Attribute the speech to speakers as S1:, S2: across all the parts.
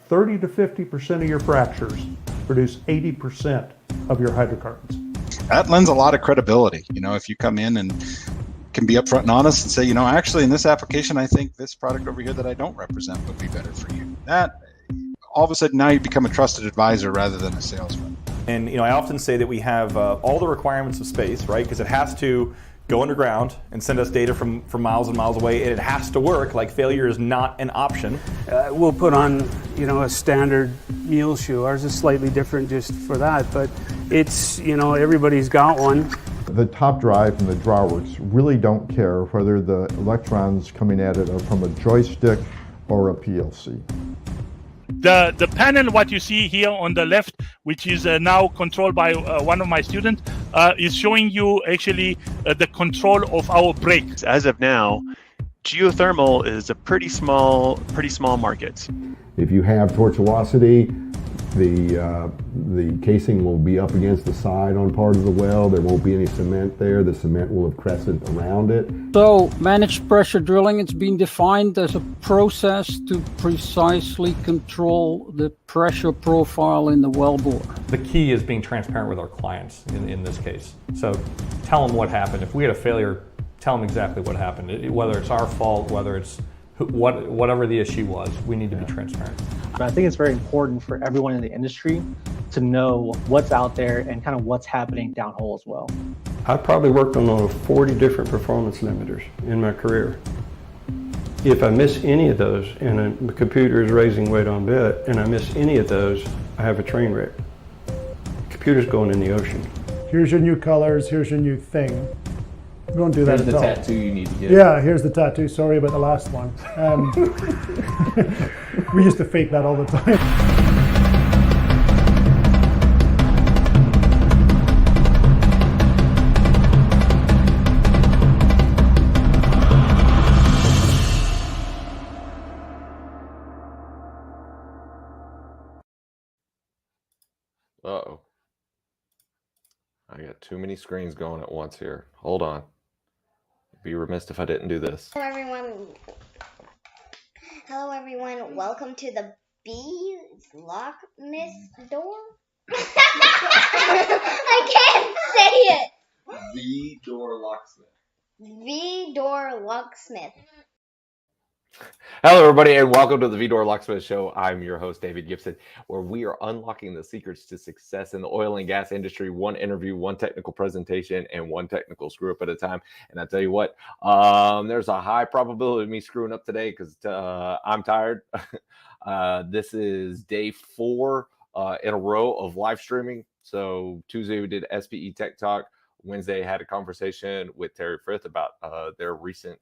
S1: 30 to 50% of your fractures produce 80% of your hydrocarbons.
S2: That lends a lot of credibility. You know, if you come in and can be upfront and honest and say, you know, actually in this application, I think this product over here that I don't represent would be better for you. That all of a sudden now you become a trusted advisor rather than a salesman.
S3: And, you know, I often say that we have all the requirements of space, right? Because it has to go underground and send us data from miles and miles away, and it has to work. Like, failure is not an option.
S4: We'll put on, you know, a standard mule shoe. Ours is slightly different just for that, but it's, you know, everybody's got one.
S5: The top drive and the drawworks really don't care whether the electrons coming at it are from a joystick or a PLC.
S6: The panel, what you see here on the left, which is now controlled by one of my students, is showing you actually the control of our brakes.
S7: As of now, geothermal is a pretty small market.
S8: If you have tortuosity, the casing will be up against the side on part of the well. There won't be any cement there. The cement will have crescent around it.
S9: So managed pressure drilling, it's been defined as a process to precisely control the pressure profile in the wellbore.
S10: The key is being transparent with our clients in this case. So tell them what happened. If we had a failure, tell them exactly what happened. Whether it's our fault, whether it's whatever the issue was, we need to be transparent.
S11: But I think it's very important for everyone in the industry to know what's out there and kind of what's happening downhole as well.
S12: I've probably worked on over 40 different performance limiters in my career. If I miss any of those and the computer is raising weight on bit and I miss any of those, I have a train wreck. The computer's going in the ocean.
S1: Here's your new colors, here's your new thing. We don't do that at all.
S13: Here's the tattoo you need to get.
S1: Yeah, here's the tattoo. Sorry about the last one. We used to fake that all the time.
S13: Uh-oh. I got too many screens going at once here. Hold on. Be remiss if I didn't do this.
S14: Hello everyone. Welcome to the Locksmith door. I can't say it.
S13: V-Door Locksmith.
S14: V-Door Locksmith.
S13: Hello, everybody, and welcome to the V-Door Locksmith Show. I'm your host, David Gibson, where we are unlocking the secrets to success in the oil and gas industry, one interview, one technical presentation, and one technical screw-up at a time. And I tell you what, there's a high probability of me screwing up today because I'm tired. This is day 4 in a row of live streaming. So Tuesday we did SPE Tech Talk. Wednesday I had a conversation with Terry Frith about their recent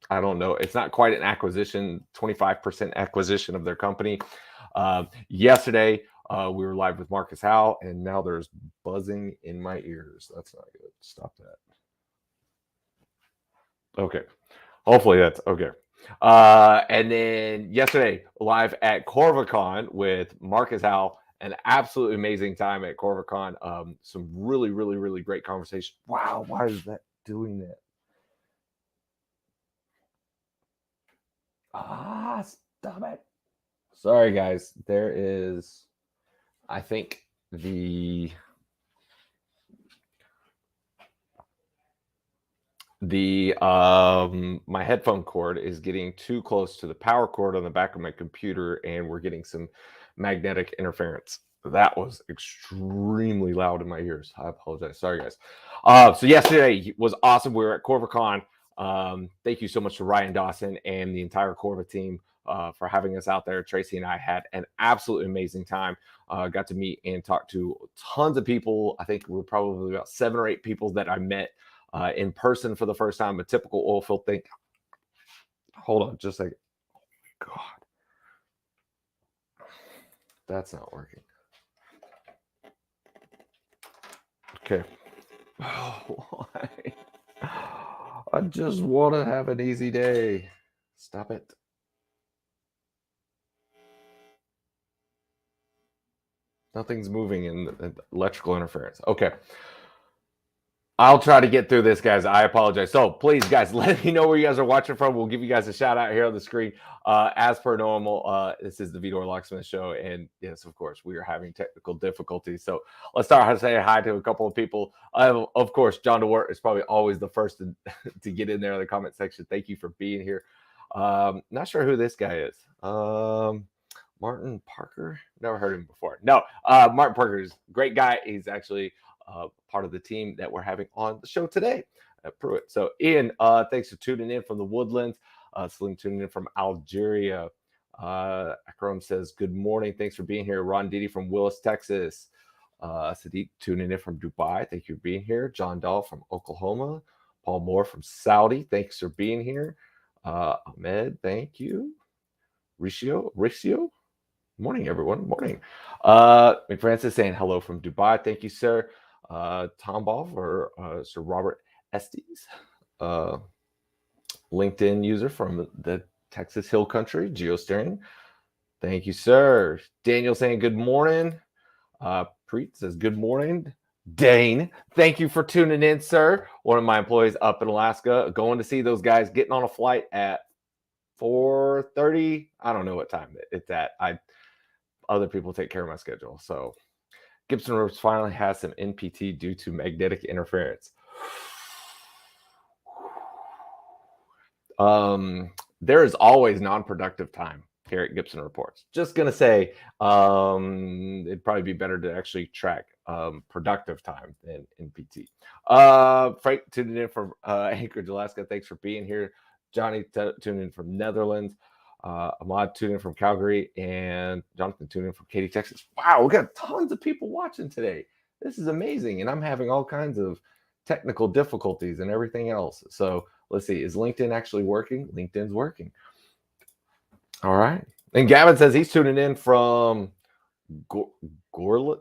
S13: I don't know. It's not quite an acquisition, 25% acquisition of their company. Yesterday, we were live with Marcus Howe, and now there's buzzing in my ears. That's not good. Stop that. Okay. Hopefully that's okay. And then yesterday, live at CorvaCon with Marcus Howe. An absolutely amazing time at CorvaCon. Some really, really, really great conversation. Wow, why is that doing that? Stop it. Sorry, guys. There is, I think, my headphone cord is getting too close to the power cord on the back of my computer, and we're getting some magnetic interference. That was extremely loud in my ears. I apologize. Sorry, guys. So yesterday was awesome. We were at CorvaCon. Thank you so much to Ryan Dawson and the entire Corva team for having us out there. Tracy and I had an absolutely amazing time. Got to meet and talk to tons of people. I think we're probably about 7 or 8 people that I met in person for the first time. A typical oil field thing. Hold on just a second. Oh, God. That's not working. Okay. Oh, why? I just want to have an easy day. Stop it. Nothing's moving in the electrical interference. Okay. I'll try to get through this, guys. I apologize. So please, guys, let me know where you guys are watching from. We'll give you guys a shout out here on the screen. As per normal, this is the Vidor Locksmith Show. And yes, of course, we are having technical difficulties. So let's start by saying hi to a couple of people. Of course, John DeWart is probably always the first to get in there in the comment section. Thank you for being here. Not sure who this guy is. Martyn Parker? Never heard of him before. No, Martyn Parker is a great guy. He's actually part of the team that we're having on the show today at Pruitt. So Ian, thanks for tuning in from the Woodlands. Salim tuning in from Algeria. Akram says, good morning. Thanks for being here. Ron Didi from Willis, Texas. Sadiq tuning in from Dubai. Thank you for being here. John Dahl from Oklahoma. Paul Moore from Saudi. Thanks for being here. Ahmed, thank you. Ricio. Morning, everyone. Morning. McFrancis saying hello from Dubai. Thank you, sir. Tom Ball for Sir Robert Estes, LinkedIn user from the Texas Hill Country, Geosteering. Thank you, sir. Daniel saying good morning. Preet says good morning. Dane, thank you for tuning in, sir. One of my employees up in Alaska, going to see those guys, getting on a flight at 4:30. I don't know what time it's at. Other people take care of my schedule. So Gibson ropes finally has some NPT due to magnetic interference. There is always non-productive time here at Gibson Reports. Just going to say it'd probably be better to actually track productive time than NPT. Frank tuning in from Anchorage, Alaska. Thanks for being here. Johnny tuning in from Netherlands. Ahmad tuning in from Calgary, and Jonathan tuning in from Katy, Texas. Wow, we got tons of people watching today. This is amazing, and I'm having all kinds of technical difficulties and everything else. So let's see, is LinkedIn actually working? LinkedIn's working. All right. And Gavin says he's tuning in from Gorliston,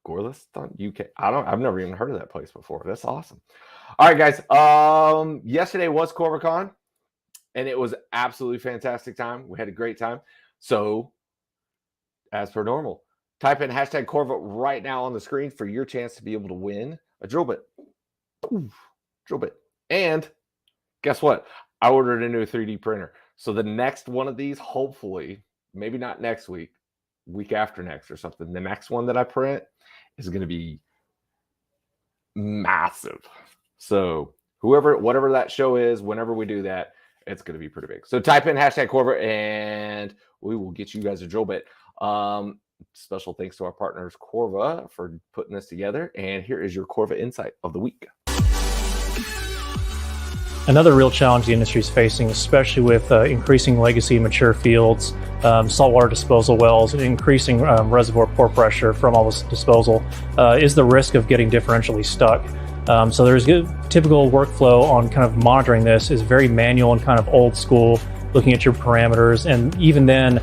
S13: UK. I've never even heard of that place before. That's awesome. All right, guys. Yesterday was CorvaCon. And it was absolutely fantastic time. We had a great time. So, as per normal, type in hashtag Corva right now on the screen for your chance to be able to win a drill bit. Ooh, drill bit. And guess what? I ordered a new 3D printer. So the next one of these, hopefully, maybe not next week, week after next or something, the next one that I print is going to be massive. So whatever that show is, whenever we do that, it's going to be pretty big. So type in hashtag Corva and we will get you guys a drill bit. Special thanks to our partners Corva for putting this together. And here is your Corva insight of the week.
S15: Another real challenge the industry is facing, especially with increasing legacy mature fields, saltwater disposal wells, and increasing reservoir pore pressure from all this disposal, is the risk of getting differentially stuck. So there's a typical workflow on kind of monitoring this is very manual and kind of old school, looking at your parameters, and even then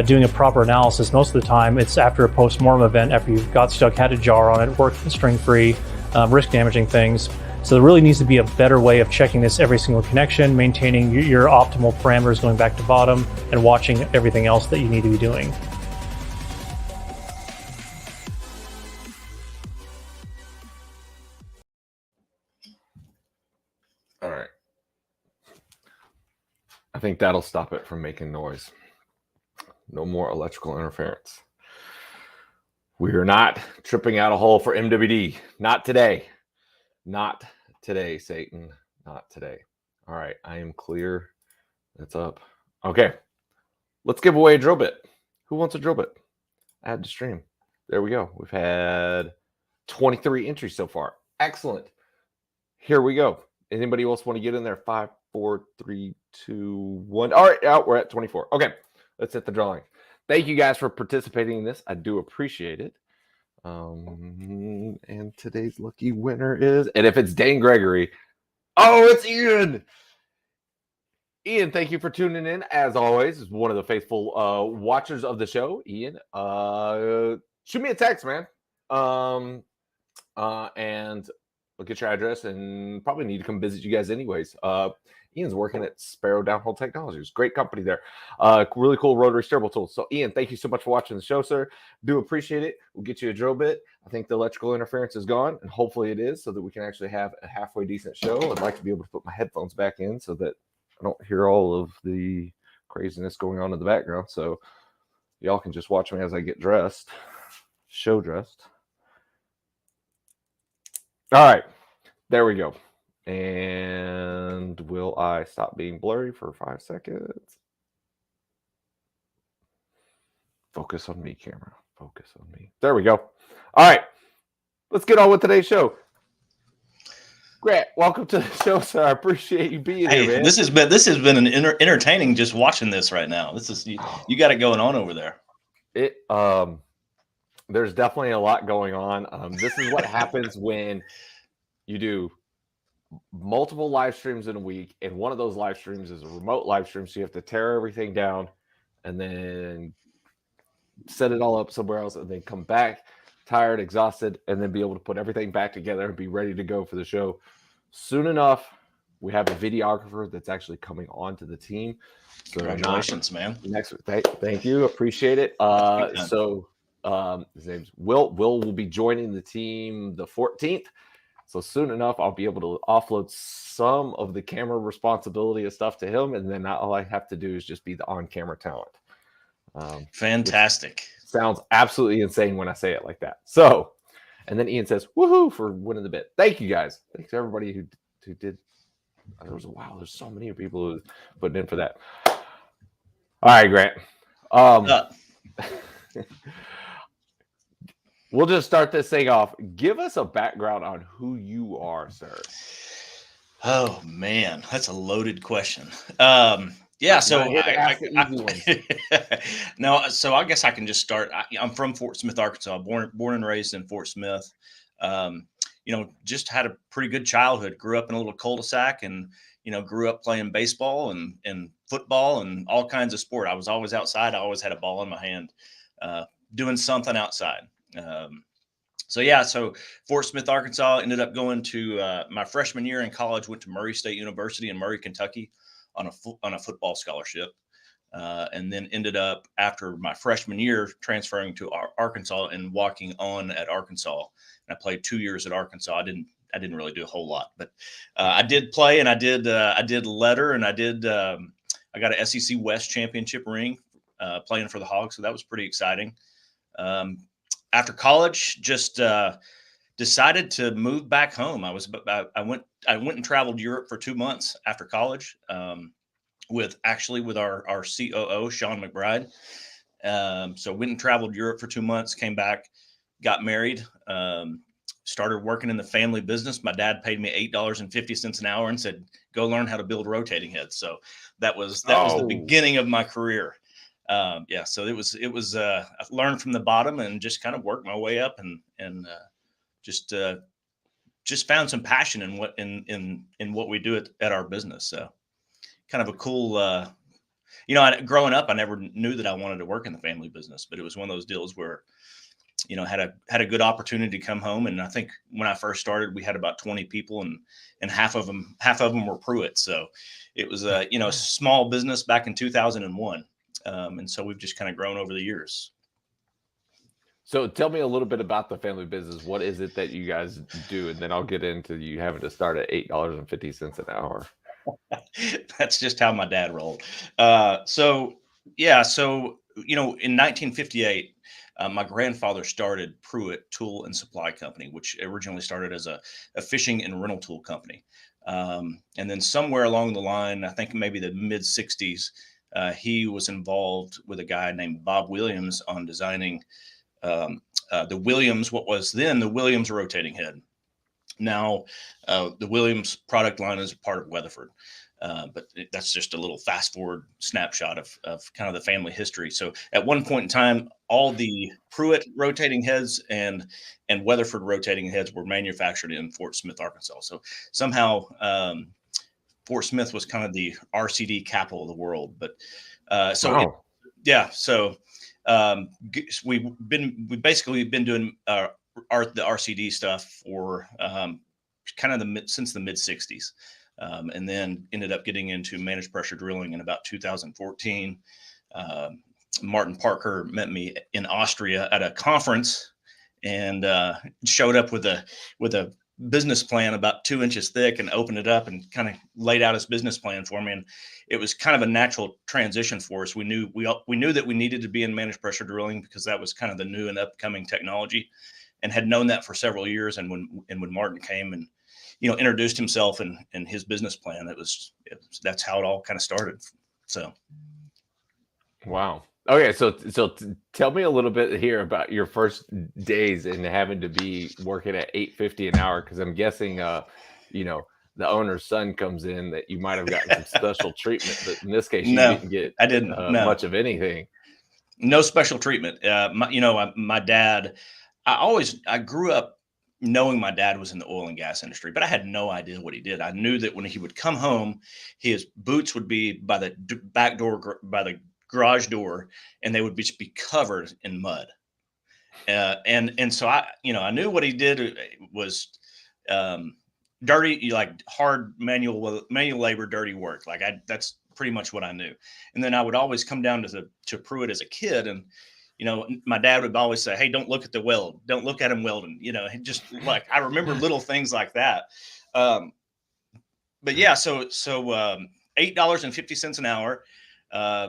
S15: doing a proper analysis. Most of the time it's after a post-mortem event, after you've got stuck, had a jar on it, worked string-free, risk damaging things. So there really needs to be a better way of checking this every single connection, maintaining your optimal parameters going back to bottom, and watching everything else that you need to be doing.
S13: All right. I think that'll stop it from making noise. No more electrical interference. We are not tripping out a hole for MWD. Not today. Not today, Satan. Not today. All right. I am clear. That's up. Okay. Let's give away a drill bit. Who wants a drill bit? Add to stream. There we go. We've had 23 entries so far. Excellent. Here we go. Anybody else want to get in there? 5, 4, 3, 2, 1. All right, we're at 24. Okay, let's hit the drawing. Thank you guys for participating in this. I do appreciate it. And today's lucky winner is, and if it's Dane Gregory, oh, it's Ian. Ian, thank you for tuning in. As always, is one of the faithful watchers of the show. Ian, shoot me a text, man. And I'll get your address and probably need to come visit you guys anyways. Ian's working at Sparrow Downhole Technologies. Great company there. Really cool rotary steerable tools. So Ian, thank you so much for watching the show, sir. Do appreciate it. We'll get you a drill bit. I think the electrical interference is gone, and hopefully it is, so that we can actually have a halfway decent show. I'd like to be able to put my headphones back in so that I don't hear all of the craziness going on in the background. So y'all can just watch me as I get dressed, show dressed. All right, there we go. And will I stop being blurry for 5 seconds? Focus on me, camera. Focus on me. There we go. All right, let's get on with today's show. Grant, welcome to the show, sir. I appreciate you being here, man.
S16: This has been an entertaining just watching this right now. This is you got it going on over there.
S13: There's definitely a lot going on. This is what happens when you do multiple live streams in a week, and one of those live streams is a remote live stream, so you have to tear everything down and then set it all up somewhere else, and then come back tired, exhausted, and then be able to put everything back together and be ready to go for the show. Soon enough, we have a videographer that's actually coming on to the team. So
S16: Congratulations, man.
S13: Thank you. Appreciate it. His name's Will. Will be joining the team the 14th. So soon enough, I'll be able to offload some of the camera responsibility and stuff to him. And then all I have to do is just be the on-camera talent.
S16: Fantastic.
S13: Sounds absolutely insane when I say it like that. So, and then Ian says, woohoo, for winning the bit. Thank you, guys. Thanks to everybody who did. There's so many people who put in for that. All right, Grant. We'll just start this thing off. Give us a background on who you are, sir.
S16: Oh man, that's a loaded question. So I guess I can just start. I'm from Fort Smith, Arkansas, born and raised in Fort Smith. Just had a pretty good childhood. Grew up in a little cul-de-sac, and grew up playing baseball and football and all kinds of sport. I was always outside. I always had a ball in my hand, doing something outside. So Fort Smith, Arkansas, ended up going to my freshman year in college, went to Murray State University in Murray, Kentucky on a football scholarship. And then ended up after my freshman year transferring to Arkansas and walking on at Arkansas. And I played 2 years at Arkansas. I didn't really do a whole lot, but I did play, and I did letter, and I got an SEC West championship ring playing for the Hogs. So that was pretty exciting. After college, just decided to move back home. I went and traveled Europe for 2 months after college, with our COO, Sean McBride. So went and traveled Europe for 2 months, came back, got married, started working in the family business. My dad paid me $8.50 an hour and said, go learn how to build rotating heads. So that was the beginning of my career. So it was I learned from the bottom and just kind of worked my way up and just found some passion in what we do at our business. So kind of a cool, growing up, I never knew that I wanted to work in the family business, but it was one of those deals where, had a good opportunity to come home. And I think when I first started, we had about 20 people and half of them were Pruitt. So it was a small business back in 2001. And so we've just kind of grown over the years.
S13: So tell me a little bit about the family business. What is it that you guys do? And then I'll get into you having to start at $8.50 an hour.
S16: That's just how my dad rolled. So in 1958, my grandfather started Pruitt Tool and Supply Company, which originally started as a fishing and rental tool company. And then somewhere along the line, I think maybe the mid-60s, he was involved with a guy named Bob Williams on designing the Williams, what was then the Williams rotating head. Now, the Williams product line is a part of Weatherford, but that's just a little fast forward snapshot of kind of the family history. So at one point in time, all the Pruitt rotating heads and Weatherford rotating heads were manufactured in Fort Smith, Arkansas. So somehow Fort Smith was kind of the RCD capital of the world. But we've basically been doing the RCD stuff for kind of since the mid-60s. and then ended up getting into managed pressure drilling in about 2014. Martyn Parker met me in Austria at a conference and showed up with a business plan about 2 inches thick and opened it up and kind of laid out his business plan for me. And it was kind of a natural transition for us. We knew that we needed to be in managed pressure drilling because that was kind of the new and upcoming technology, and had known that for several years. And when Martyn came and, introduced himself and his business plan, that's how it all kind of started. So.
S13: Wow. Okay. So tell me a little bit here about your first days and having to be working at $8.50 an hour. Cause I'm guessing, the owner's son comes in that you might've gotten some special treatment, but in this case, you didn't get much of anything.
S16: No special treatment. My dad, I grew up knowing my dad was in the oil and gas industry, but I had no idea what he did. I knew that when he would come home, his boots would be by the back door, by the garage door, and they would just be covered in mud. And so I knew what he did was dirty, like hard manual labor, dirty work. That's pretty much what I knew. And then I would always come down to Pruitt as a kid, and my dad would always say, "Hey, don't look at the weld. Don't look at him welding." Just like I remember little things like that. But yeah, so $8.50 an hour.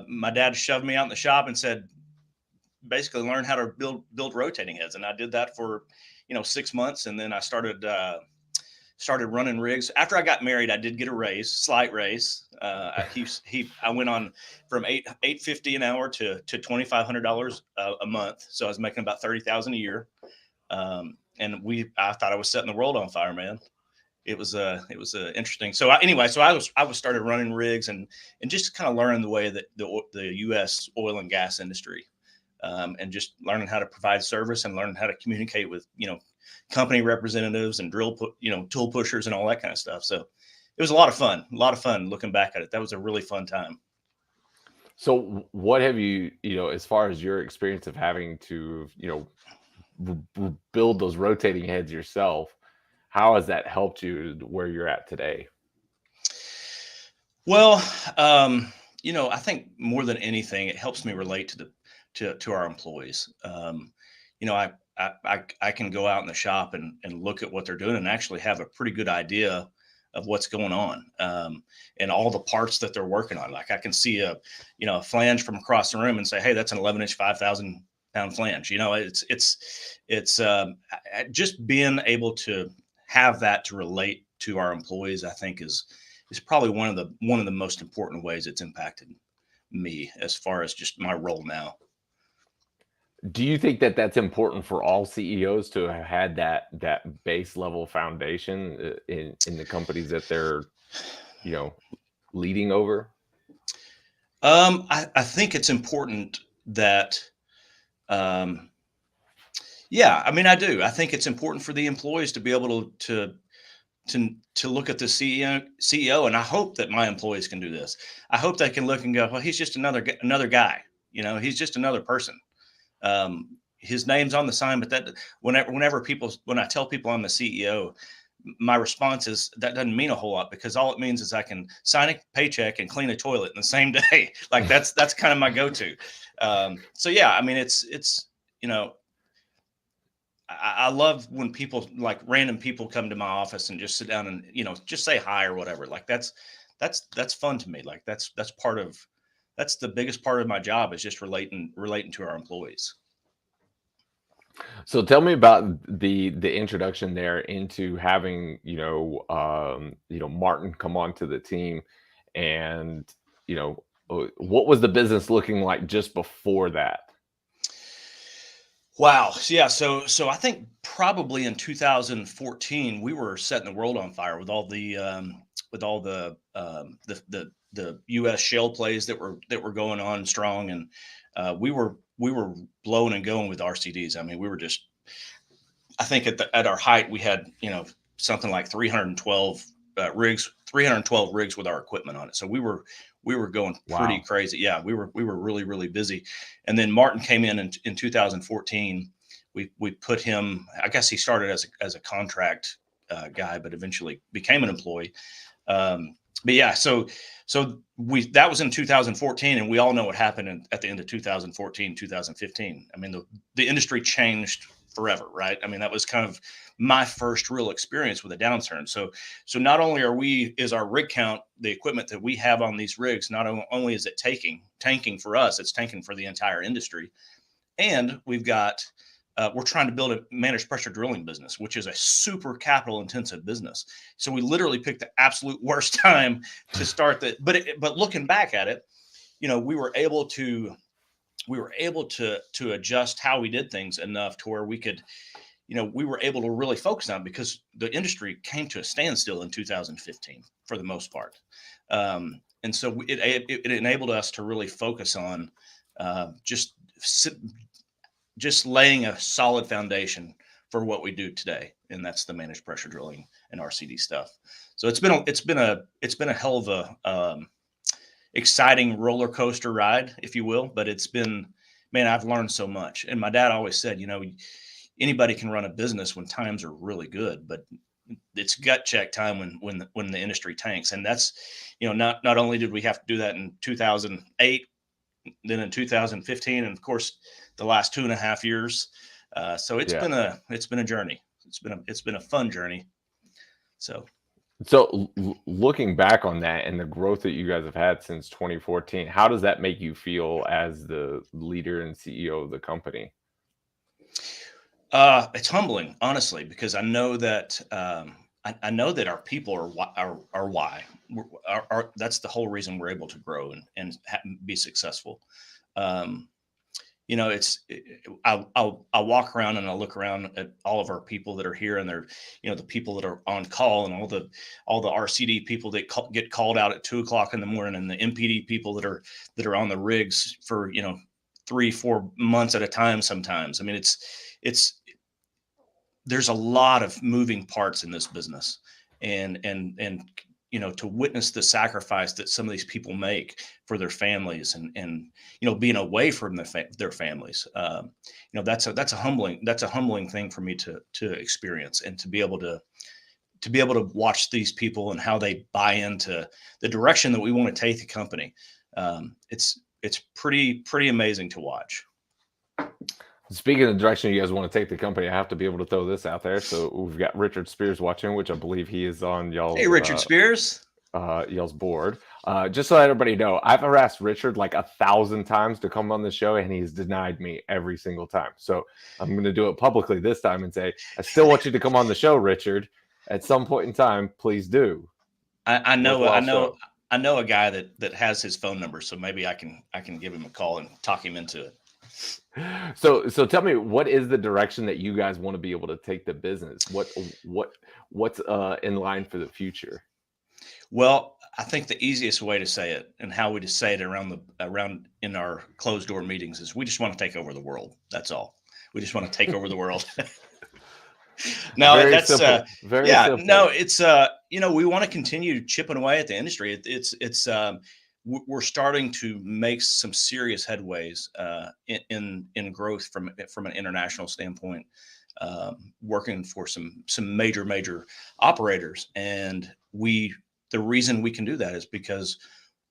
S16: My dad shoved me out in the shop and said, basically learn how to build rotating heads. And I did that for, 6 months. And then I started running rigs. After I got married, I did get a slight raise. I went on from $8.50 an hour to $2,500 a month. So I was making about $30,000 a year. And I thought I was setting the world on fire, man. It was interesting. So I was started running rigs and just kind of learning the way that the U.S. oil and gas industry, and just learning how to provide service and learning how to communicate with, company representatives and tool pushers and all that kind of stuff. So it was a lot of fun looking back at it. That was a really fun time.
S13: So what have you, as far as your experience of having to, build those rotating heads yourself, how has that helped you where you're at today?
S16: Well, I think more than anything, it helps me relate to our employees. I can go out in the shop and look at what they're doing and actually have a pretty good idea of what's going on, and all the parts that they're working on. Like I can see a flange from across the room and say, "Hey, that's an 11-inch, 5,000 pound flange." It's just being able to have that to relate to our employees, I think is probably one of the most important ways it's impacted me as far as just my role now.
S13: Do you think that that's important for all CEOs to have had that base level foundation in the companies that they're, leading over?
S16: I think it's important that, I do. I think it's important for the employees to be able to look at the CEO, and I hope that my employees can do this. I hope they can look and go, "Well, he's just another guy. He's just another person. His name's on the sign." But that when I tell people I'm the CEO, my response is that doesn't mean a whole lot, because all it means is I can sign a paycheck and clean a toilet in the same day. Like that's kind of my go-to. I love when people, like random people, come to my office and just sit down and, just say hi or whatever. Like that's fun to me. Like that's the biggest part of my job, is just relating to our employees.
S13: So tell me about the introduction there into having, Martyn come onto the team, and, what was the business looking like just before that?
S16: Wow. Yeah. So I think probably in 2014, we were setting the world on fire with all the U.S. shale plays that were going on strong, and we were blowing and going with RCDs. I mean, we were just, I think at our height, we had something like 312 rigs with our equipment on it. So we were going pretty crazy. Yeah, we were really, really busy. And then Martyn came in 2014. We put him, I guess he started as a contract guy, but eventually became an employee. But yeah, so that was in 2014, and we all know what happened at the end of 2014, 2015. I mean, the industry changed forever, right? I mean, that was kind of my first real experience with a downturn. So not only is our rig count, the equipment that we have on these rigs, not only is it tanking for us, it's tanking for the entire industry. And we're trying to build a managed pressure drilling business, which is a super capital intensive business. So we literally picked the absolute worst time to start that. But looking back at it, we were able to adjust how we did things enough to where we could, we were able to really focus on it, because the industry came to a standstill in 2015 for the most part. And so it enabled us to really focus on just laying a solid foundation for what we do today, and that's the managed pressure drilling and RCD stuff. So it's been a hell of a exciting roller coaster ride, if you will. But I've learned so much. And my dad always said, anybody can run a business when times are really good, but it's gut check time when the industry tanks. And that's, not only did we have to do that in 2008, then in 2015, and of course the last 2.5 years. So it's been a journey. It's been a fun journey. So
S13: looking back on that and the growth that you guys have had since 2014, how does that make you feel as the leader and CEO of the company?
S16: It's humbling, honestly, because I know that I know that our people are why. That's the whole reason we're able to grow and be successful. I'll walk around and I'll look around at all of our people that are here, and they're, the people that are on call, and all the RCD people that get called out at 2:00 in the morning, and the MPD people that are on the rigs for 3-4 months at a time sometimes. I mean, there's a lot of moving parts in this business, and to witness the sacrifice that some of these people make for their families and being away from their families, that's a humbling thing for me to experience, and to be able to watch these people and how they buy into the direction that we want to take the company. It's pretty amazing to watch.
S13: Speaking of the direction you guys want to take the company, I have to be able to throw this out there. So we've got Richard Spears watching, which I believe he is on y'all's.
S16: Hey, Richard Spears.
S13: Y'all's board. Just so everybody know, I've harassed Richard like 1,000 times to come on the show, and he's denied me every single time. So I'm going to do it publicly this time and say, I still want you to come on the show, Richard. At some point in time, please do.
S16: I know a guy that has his phone number, so maybe I can give him a call and talk him into it.
S13: So tell me, what is the direction that you guys want to be able to take the business? What's in line for the future?
S16: Well, I think the easiest way to say it, and how we just say it around in our closed door meetings, is we just want to take over the world. That's all. We just want to take over the world. No,
S13: Very
S16: that's
S13: simple. Very simple.
S16: no, it's we want to continue chipping away at the industry. We're starting to make some serious headways in growth from an international standpoint, working for some major operators. And the reason we can do that is because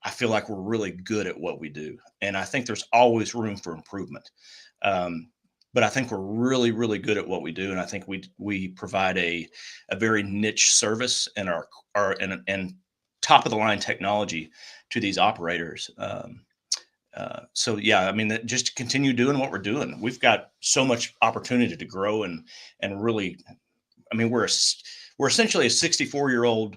S16: I feel like we're really good at what we do. And I think there's always room for improvement. But I think we're really, really good at what we do. And I think we provide a very niche service and and top of the line technology to these operators. So yeah, I mean, just to continue doing what we're doing, we've got so much opportunity to grow and really, I mean, we're essentially a 64-year-old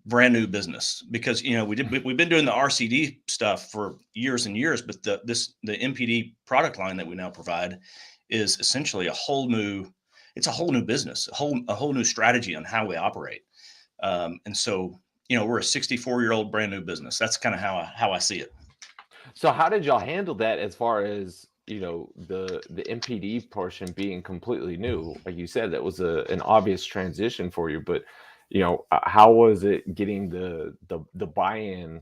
S16: brand new business, because, we've been doing the RCD stuff for years and years, but the MPD product line that we now provide is essentially a whole new business, a whole new strategy on how we operate. And so, we're a 64-year-old brand new business. That's kind of how I see it.
S13: So how did y'all handle that as far as, the MPD portion being completely new? Like you said, that was an obvious transition for you, but, how was it getting the buy-in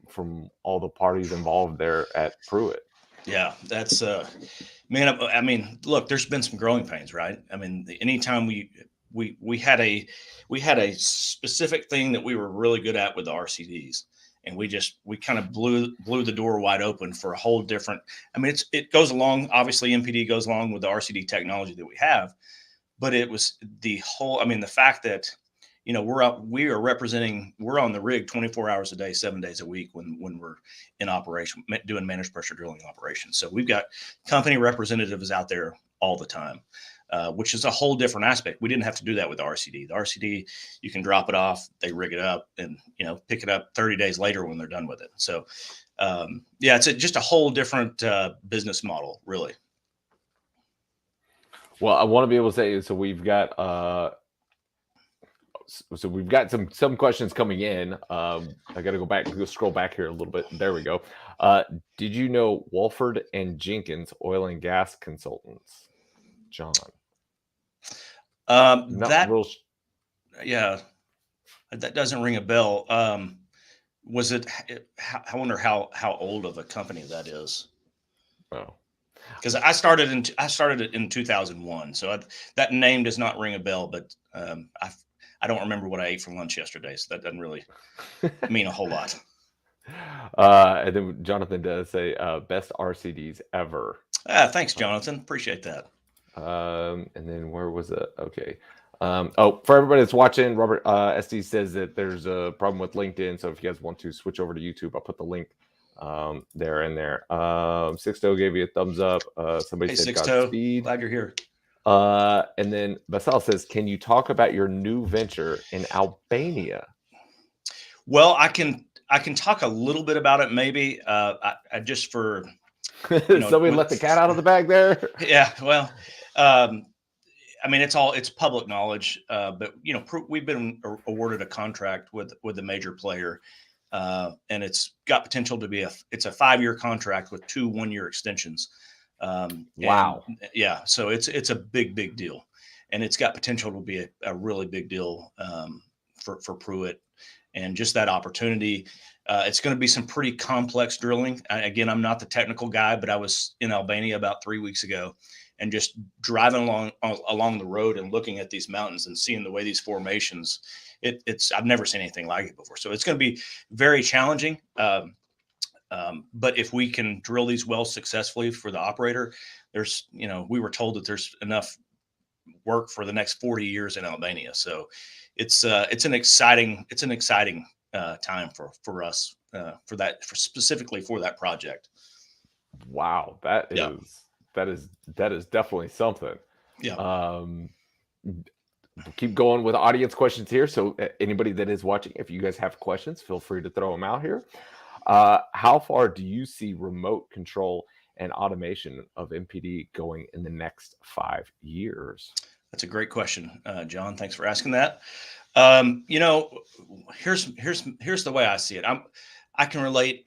S13: from all the parties involved there at Pruitt?
S16: Yeah, that's man. I mean, look, there's been some growing pains, right? I mean, anytime we had a specific thing that we were really good at with the RCDs, and we kind of blew the door wide open for a whole different. I mean, it goes along. Obviously, MPD goes along with the RCD technology that we have, but it was the whole. I mean, the fact that we're on the rig 24 hours a day, 7 days a week when we're in operation, doing managed pressure drilling operations. So we've got company representatives out there all the time, which is a whole different aspect. We didn't have to do that with the RCD. The RCD, you can drop it off, they rig it up, and pick it up 30 days later when they're done with it. So it's just a whole different business model, really.
S13: Well, I want to be able to say, so we've got some questions coming in. I got to go scroll back here a little bit. There we go. Did you know Walford and Jenkins oil and gas consultants? John.
S16: That doesn't ring a bell. Was it? I wonder how old of a company that is.
S13: Oh,
S16: because I started it in 2001, so that name does not ring a bell. But I don't remember what I ate for lunch yesterday, so that doesn't really mean a whole lot.
S13: And then Jonathan does say best RCDs ever.
S16: Thanks, Jonathan. Appreciate that.
S13: And then where was it? Okay. For everybody that's watching, Robert SD says that there's a problem with LinkedIn. So if you guys want to switch over to YouTube, I'll put the link there and there. Sixto gave you a thumbs up. Somebody said Godspeed.
S16: Glad you're here.
S13: And then Basal says, can you talk about your new venture in Albania?
S16: Well, I can talk a little bit about it. Maybe I just for
S13: somebody let the cat out of the bag there.
S16: Yeah. Well, I mean, it's public knowledge, but we've been awarded a contract with a major player, and it's got potential to be it's a 5-year contract with 2 1-year extensions.
S13: Wow.
S16: Yeah. So it's a big deal, and it's got potential to be a really big deal for Pruitt, and just that opportunity. It's going to be some pretty complex drilling. Again, I'm not the technical guy, but I was in Albania about 3 weeks ago, and just driving along the road and looking at these mountains and seeing the way these formations, I've never seen anything like it before. So it's going to be very challenging. But if we can drill these wells successfully for the operator, we were told that there's enough work for the next 40 years in Albania. So it's an exciting time for us specifically for that project.
S13: Wow, that is definitely something.
S16: Yeah.
S13: Keep going with audience questions here. So anybody that is watching, if you guys have questions, feel free to throw them out here. How far do you see remote control and automation of MPD going in the next 5 years?
S16: That's a great question, John. Thanks for asking that. Here's the way I see it. I can relate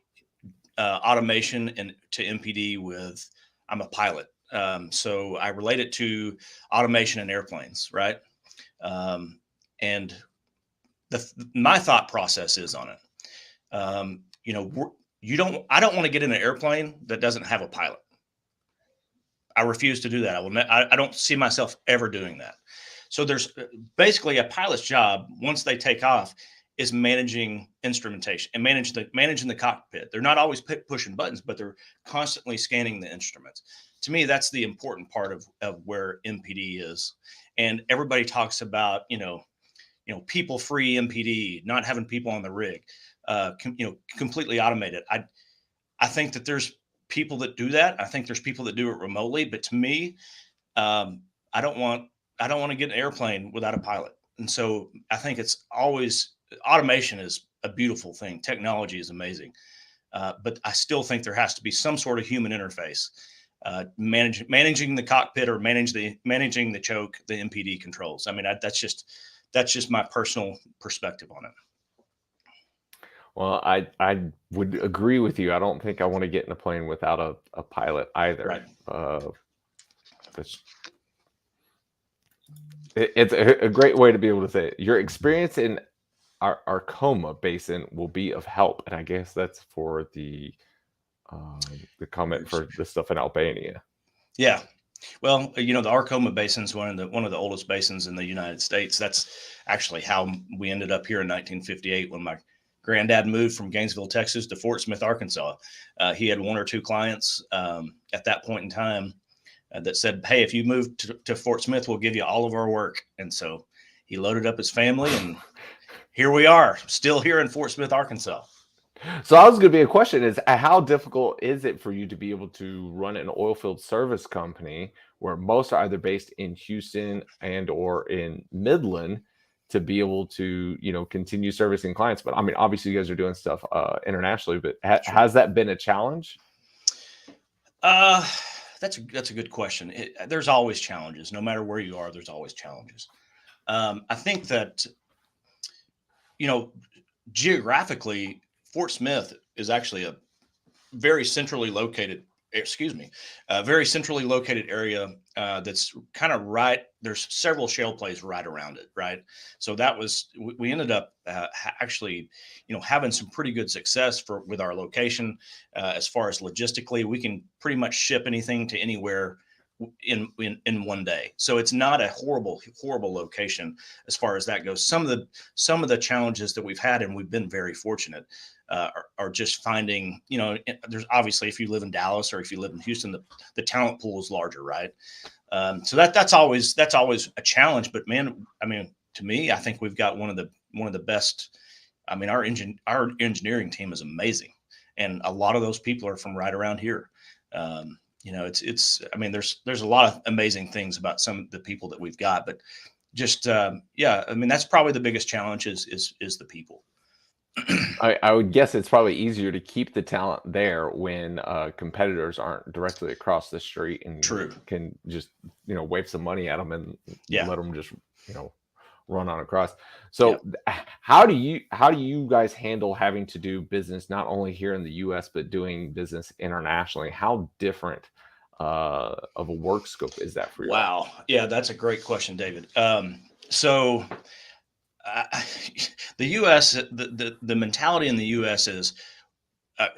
S16: automation to MPD with, I'm a pilot. So I relate it to automation in airplanes, right? And my thought process is on it. I don't want to get in an airplane that doesn't have a pilot. I refuse to do that. I don't see myself ever doing that. So there's basically a pilot's job once they take off is managing instrumentation and managing the cockpit. They're not always pushing buttons, but they're constantly scanning the instruments. To me, that's the important part of where MPD is. And everybody talks about, people-free MPD, not having people on the rig, completely automated. I think that there's people that do that. I think there's people that do it remotely. But to me, I don't want to get an airplane without a pilot. And so I think it's always automation is a beautiful thing. Technology is amazing. But I still think there has to be some sort of human interface, managing the cockpit or managing the choke, the MPD controls. I mean, that's just my personal perspective on it.
S13: Well, I would agree with you. I don't think I want to get in a plane without a pilot either.
S16: Right.
S13: It's a great way to be able to say it. Your experience in our Arkoma Basin will be of help, and I guess that's for the comment for the stuff in Albania.
S16: Yeah. Well, the Arcoma Basin is one of the oldest basins in the United States. That's actually how we ended up here in 1958 when my granddad moved from Gainesville, Texas to Fort Smith, Arkansas. He had one or two clients at that point in time that said, "Hey, if you move to Fort Smith, we'll give you all of our work." And so he loaded up his family, and here we are, still here in Fort Smith, Arkansas.
S13: So that was going to be a question: is how difficult is it for you to be able to run an oil field service company where most are either based in Houston and or in Midland to be able to, continue servicing clients? But I mean, obviously you guys are doing stuff internationally, but has that been a challenge?
S16: That's a good question. There's always challenges. No matter where you are, there's always challenges. I think that, geographically, Fort Smith is actually a very centrally located, very centrally located area that's kind of right. There's several shale plays right around it, right? So we ended up actually, having some pretty good success with our location as far as logistically. We can pretty much ship anything to anywhere in one day. So it's not a horrible location as far as that goes. Some of the challenges that we've had, and we've been very fortunate, are just finding, there's obviously, if you live in Dallas or if you live in Houston, the talent pool is larger, right? So that's always a challenge. But man, I mean, to me, I think we've got one of the best. I mean, our engineering team is amazing, and a lot of those people are from right around here. It's I mean, there's a lot of amazing things about some of the people that we've got, but just I mean, that's probably the biggest challenge is the people.
S13: I would guess it's probably easier to keep the talent there when competitors aren't directly across the street and can just wave some money at them and let them just run on across. So how do you guys handle having to do business not only here in the U.S. but doing business internationally? How different of a work scope is that for you?
S16: Wow, yeah, that's a great question, David. So the U.S. the mentality in the U.S. is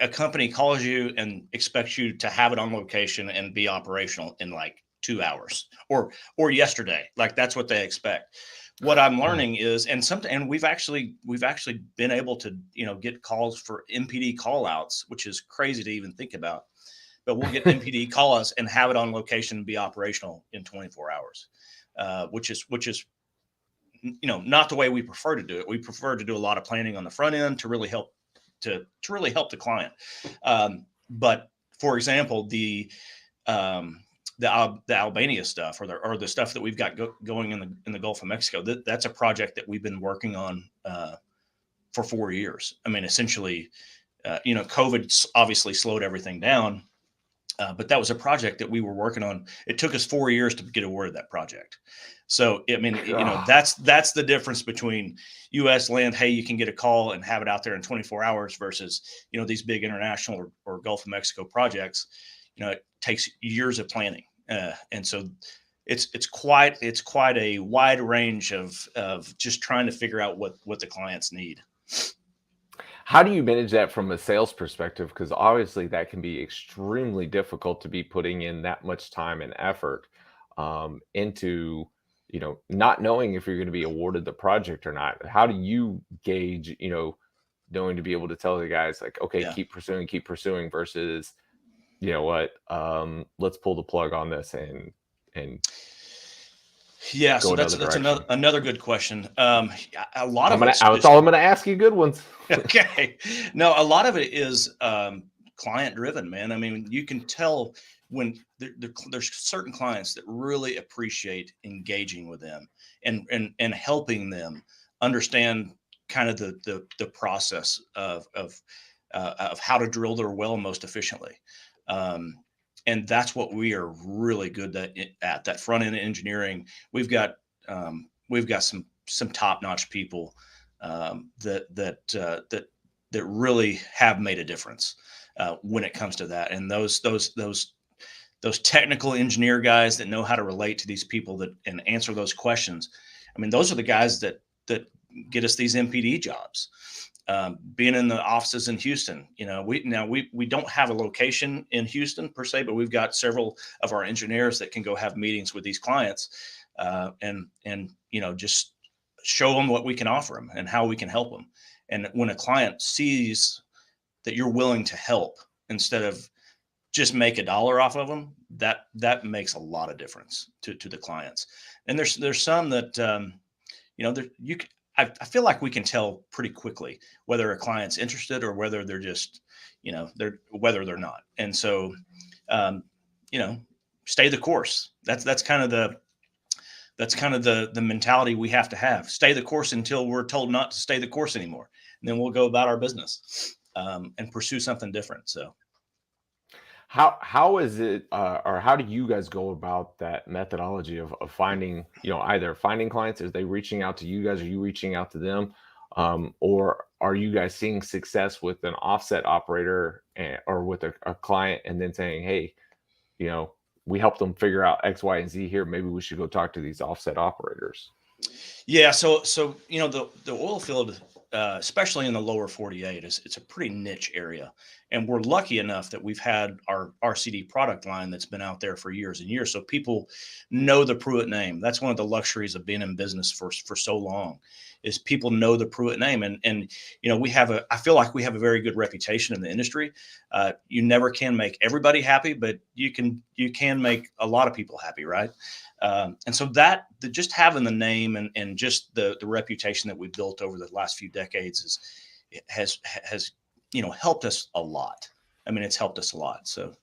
S16: a company calls you and expects you to have it on location and be operational in like 2 hours or yesterday. Like that's what they expect. What I'm learning is, and we've actually been able to, get calls for MPD call outs, which is crazy to even think about, but we'll get MPD call us and have it on location and be operational in 24 hours, which is, not the way we prefer to do it. We prefer to do a lot of planning on the front end to really help the client. But for example, the Albania stuff or the stuff that we've got going in the Gulf of Mexico, that's a project that we've been working on for 4 years. I mean, essentially, COVID obviously slowed everything down, but that was a project that we were working on. It took us 4 years to get awarded that project. So, I mean, that's the difference between U.S. land. Hey, you can get a call and have it out there in 24 hours versus, these big international or Gulf of Mexico projects. It takes years of planning. And so it's quite a wide range of just trying to figure out what the clients need.
S13: How do you manage that from a sales perspective? Because obviously that can be extremely difficult to be putting in that much time and effort into, not knowing if you're going to be awarded the project or not. How do you gauge, knowing to be able to tell the guys like, okay, keep pursuing versus, what, let's pull the plug on this and
S16: yeah, so that's another good question. A lot of
S13: that's all I'm going to ask you. Good ones.
S16: Okay. No, a lot of it is client driven, man. I mean, you can tell when there's certain clients that really appreciate engaging with them and helping them understand kind of the process of how to drill their well most efficiently. And that's what we are really good at that front end engineering. We've got some top-notch people that really have made a difference when it comes to that. And those technical engineer guys that know how to relate to these people and answer those questions. I mean, those are the guys that get us these MPD jobs. being in the offices in Houston. We don't have a location in Houston per se, but we've got several of our engineers that can go have meetings with these clients, and just show them what we can offer them and how we can help them. And when a client sees that you're willing to help instead of just make $1 off of them, that makes a lot of difference to the clients. And there's some that I feel like we can tell pretty quickly whether a client's interested or whether they're just, whether they're not. And so, stay the course. That's kind of the mentality we have to have. Stay the course until we're told not to stay the course anymore. And then we'll go about our business, and pursue something different. So.
S13: How is it, or how do you guys go about that methodology of finding, either finding clients? Are they reaching out to you guys? Are you reaching out to them? Or are you guys seeing success with an offset operator or with a client and then saying, hey, we helped them figure out X, Y, and Z here. Maybe we should go talk to these offset operators.
S16: Yeah. So the oil field, especially in the lower 48, it's a pretty niche area. And we're lucky enough that we've had our RCD product line that's been out there for years and years. So people know the Pruitt name. That's one of the luxuries of being in business for so long, is people know the Pruitt name. And I feel like we have a very good reputation in the industry. You never can make everybody happy, but you can make a lot of people happy, right? And so just having the name and just the reputation that we've built over the last few decades has helped us a lot. I mean, it's helped us a lot. So,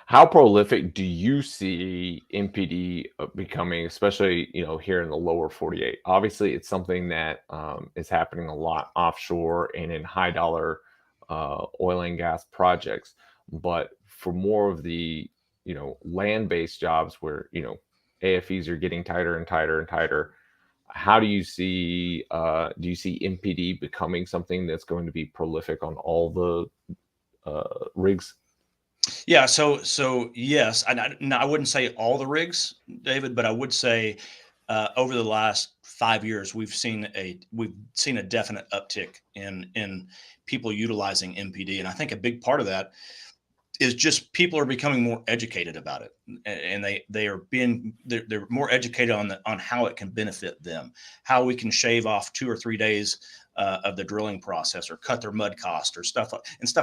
S13: how prolific do you see MPD becoming, especially here in the lower 48? Obviously, it's something that is happening a lot offshore and in high dollar oil and gas projects. But for more of the land-based jobs where AFEs are getting tighter and tighter and tighter, how do you see MPD becoming something that's going to be prolific on all the rigs?
S16: Yeah. So yes, I wouldn't say all the rigs, David, but I would say over the last 5 years, we've seen a definite uptick in people utilizing MPD. And I think a big part of that is just people are becoming more educated about it, and they're more educated on how it can benefit them, how we can shave off 2 or 3 days of the drilling process, or cut their mud cost, or stuff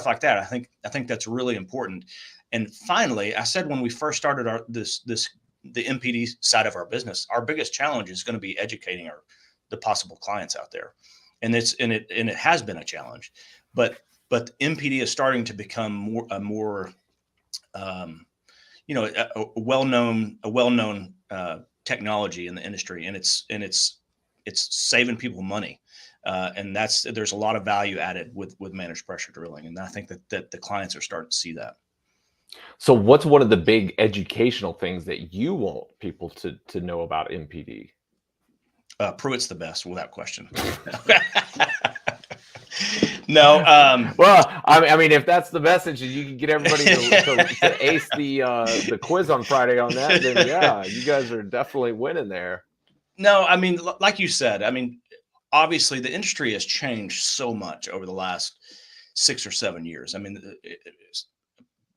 S16: like that. I think that's really important. And finally, I said when we first started the MPD side of our business, our biggest challenge is going to be educating the possible clients out there, and it has been a challenge, but MPD is starting to become a well-known technology in the industry, and it's saving people money, and there's a lot of value added with managed pressure drilling, and I think that the clients are starting to see that.
S13: So, what's one of the big educational things that you want people to know about MPD?
S16: Pruitt's the best, without question. No.
S13: Well, I mean, if that's the message, and you can get everybody to ace the quiz on Friday on that, then yeah, you guys are definitely winning there.
S16: No, I mean, like you said, I mean, obviously the industry has changed so much over the last 6 or 7 years. I mean,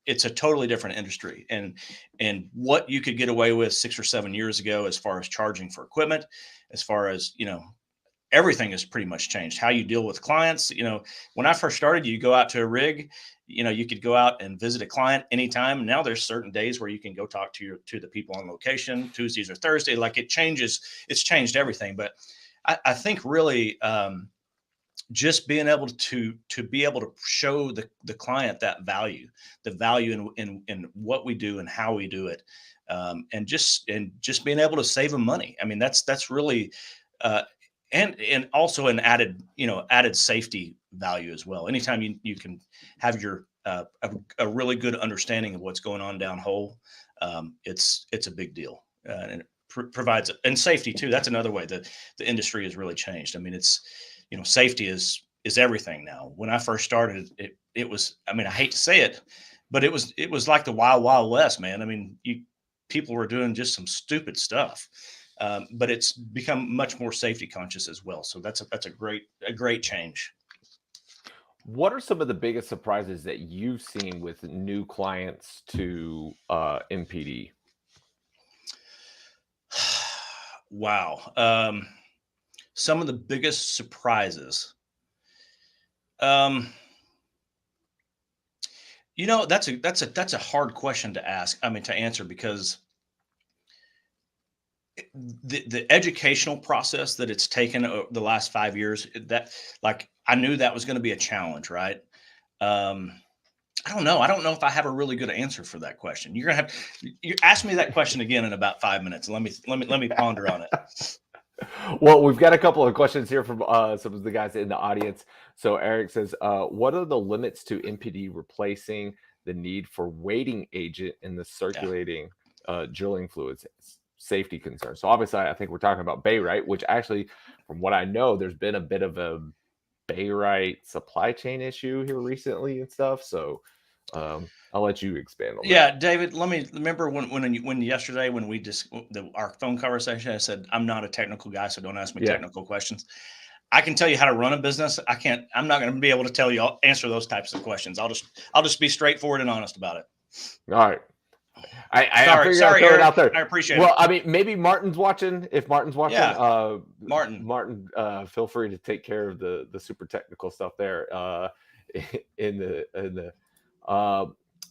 S16: it's a totally different industry, and what you could get away with 6 or 7 years ago, as far as charging for equipment, as far as everything has pretty much changed. How you deal with clients. When I first started, you go out to a rig, you could go out and visit a client anytime. Now there's certain days where you can go talk to the people on location, Tuesdays or Thursday. Like, it changes. It's changed everything. But I think really just being able to be able to show the client that value, the value in what we do and how we do it, and just being able to save them money. I mean, that's really. And also an added safety value as well. Anytime you can have a really good understanding of what's going on downhole, it's a big deal, and it provides, and safety too. That's another way that the industry has really changed. I mean, safety is everything now. When I first started, it was. I mean, I hate to say it, but it was like the wild west, man. I mean, people were doing just some stupid stuff. but it's become much more safety conscious as well. So that's a great change.
S13: What are some of the biggest surprises that you've seen with new clients to MPD?
S16: Wow. Some of the biggest surprises. That's a hard question to ask. I mean, to answer, because the educational process that it's taken the last 5 years, that, like, I knew that was going to be a challenge, right? I don't know. I don't know if I have a really good answer for that question. You ask me that question again in about 5 minutes. Let me ponder on it.
S13: Well, we've got a couple of questions here from some of the guys in the audience. So Eric says, what are the limits to MPD replacing the need for weighting agent in the circulating drilling fluids? Safety concerns. So obviously, I think we're talking about Bayrite, which actually, from what I know, there's been a bit of a Bayrite supply chain issue here recently and stuff. So I'll let you expand on that.
S16: Yeah, David, let me remember when yesterday, when we just our phone conversation, I said, I'm not a technical guy, so don't ask me technical questions. I can tell you how to run a business. I'm not going to be able to answer those types of questions. I'll just be straightforward and honest about it.
S13: All right.
S16: Sorry, Eric,
S13: out there.
S16: I appreciate it.
S13: Well, I mean, maybe Martin's watching. If Martin's watching,
S16: Martyn,
S13: feel free to take care of the super technical stuff there.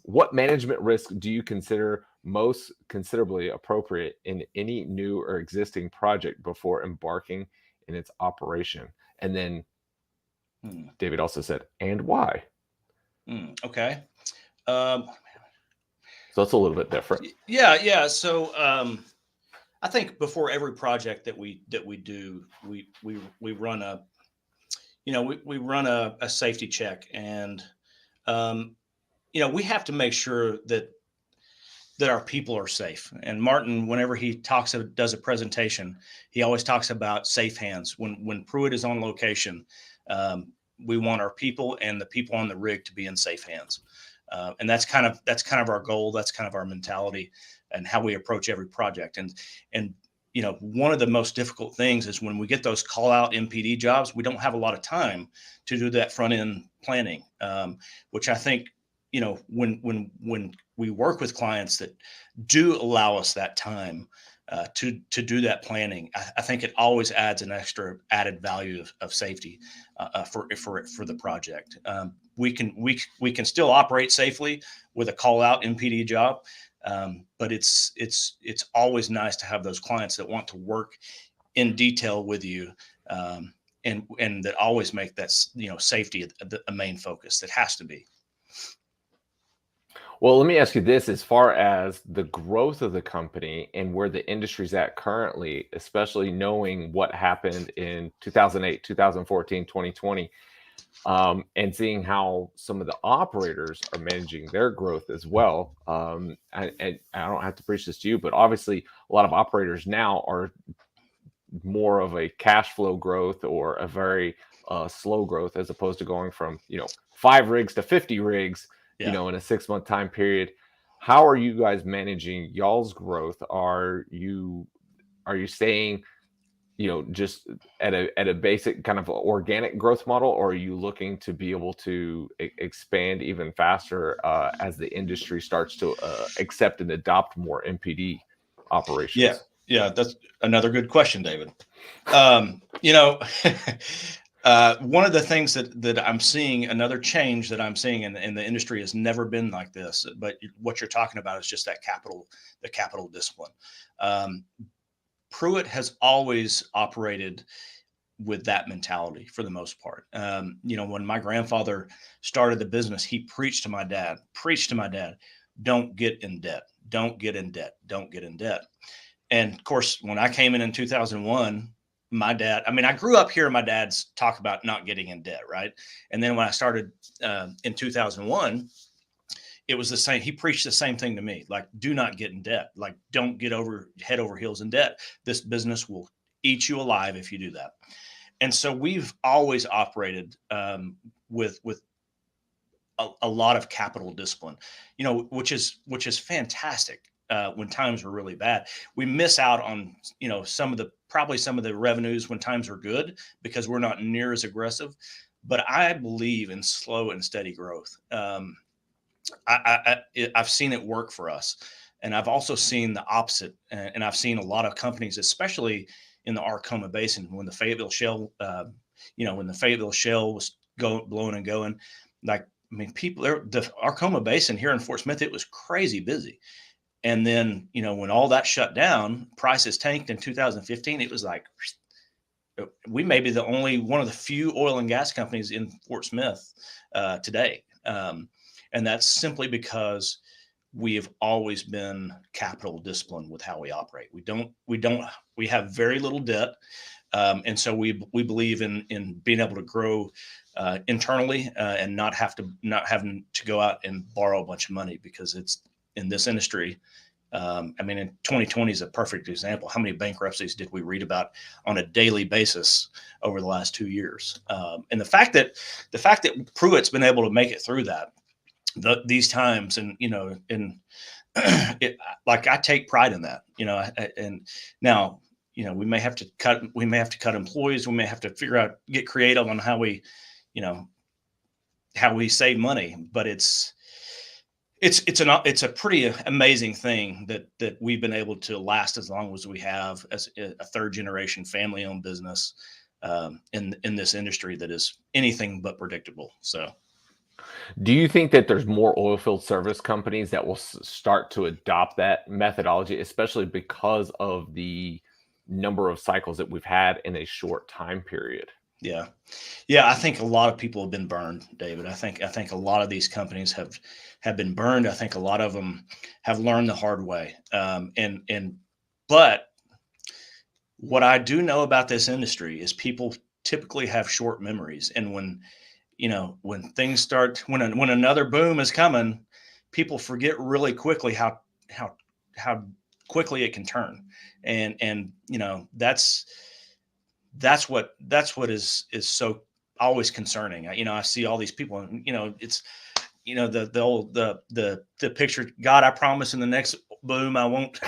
S13: What management risk do you consider most considerably appropriate in any new or existing project before embarking in its operation? And then David also said, and why?
S16: Okay.
S13: So it's a little bit different.
S16: Yeah. So I think before every project that we do, we run a safety check, and we have to make sure that our people are safe. And Martyn, whenever he does a presentation, he always talks about safe hands. When Pruitt is on location, we want our people and the people on the rig to be in safe hands. And that's kind of our goal. That's kind of our mentality and how we approach every project. And one of the most difficult things is when we get those call out MPD jobs, we don't have a lot of time to do that front end planning, which I think, when we work with clients that do allow us that time to do that planning, I think it always adds an extra added value of safety for the project. We can still operate safely with a call out MPD job, but it's always nice to have those clients that want to work in detail with you, and that always make that safety a main focus. That has to be.
S13: Well, let me ask you this: as far as the growth of the company and where the industry's at currently, especially knowing what happened in 2008, 2014, 2020, and seeing how some of the operators are managing their growth as well. And I don't have to preach this to you, but obviously a lot of operators now are more of a cash flow growth or a very slow growth, as opposed to going from 5 rigs to 50 rigs. In a 6-month time period. How are you guys managing y'all's growth? Are you staying, just at a basic kind of organic growth model, or are you looking to be able to expand even faster as the industry starts to accept and adopt more MPD operations?
S16: Yeah, that's another good question, David. One of the things that I'm seeing, another change that I'm seeing in the industry has never been like this, but what you're talking about is just the capital discipline. Pruitt has always operated with that mentality for the most part. When my grandfather started the business, he preached to my dad, don't get in debt, don't get in debt, don't get in debt. And of course, when I came in 2001, my dad, I grew up hearing my dad's talk about not getting in debt, right? And then when I started in 2001, it was the same. He preached the same thing to me, like, do not get in debt. Like, don't get head over heels in debt. This business will eat you alive if you do that. And so we've always operated with a lot of capital discipline, which is fantastic. when times were really bad. We miss out on, probably some of the revenues when times are good because we're not near as aggressive. But I believe in slow and steady growth. I've seen it work for us. And I've also seen the opposite. And I've seen a lot of companies, especially in the Arkoma Basin, when the Fayetteville Shale, when the Fayetteville Shale was blowing and going, people there, the Arkoma Basin here in Fort Smith, it was crazy busy. And then, when all that shut down, prices tanked in 2015. It was like, we may be the only one of the few oil and gas companies in Fort Smith today. And that's simply because we have always been capital disciplined with how we operate. We have very little debt. And so we believe in being able to grow internally and not having to go out and borrow a bunch of money, because it's in this industry. In 2020 is a perfect example. How many bankruptcies did we read about on a daily basis over the last 2 years? And the fact that Pruitt's been able to make it through that, these times, and I take pride in that, and now, we may have to cut employees. We may have to get creative on how we save money, but it's a pretty amazing thing that we've been able to last as long as we have as a third generation family owned business in this industry that is anything but predictable. So.
S13: Do you think that there's more oilfield service companies that will start to adopt that methodology, especially because of the number of cycles that we've had in a short time period?
S16: Yeah. I think a lot of people have been burned, David. I think a lot of these companies have been burned. I think a lot of them have learned the hard way. But what I do know about this industry is people typically have short memories, and when things start, when another boom is coming, people forget really quickly how quickly it can turn. And that's what is so always concerning. I see all these people, and it's, the picture, God, I promise in the next boom, I won't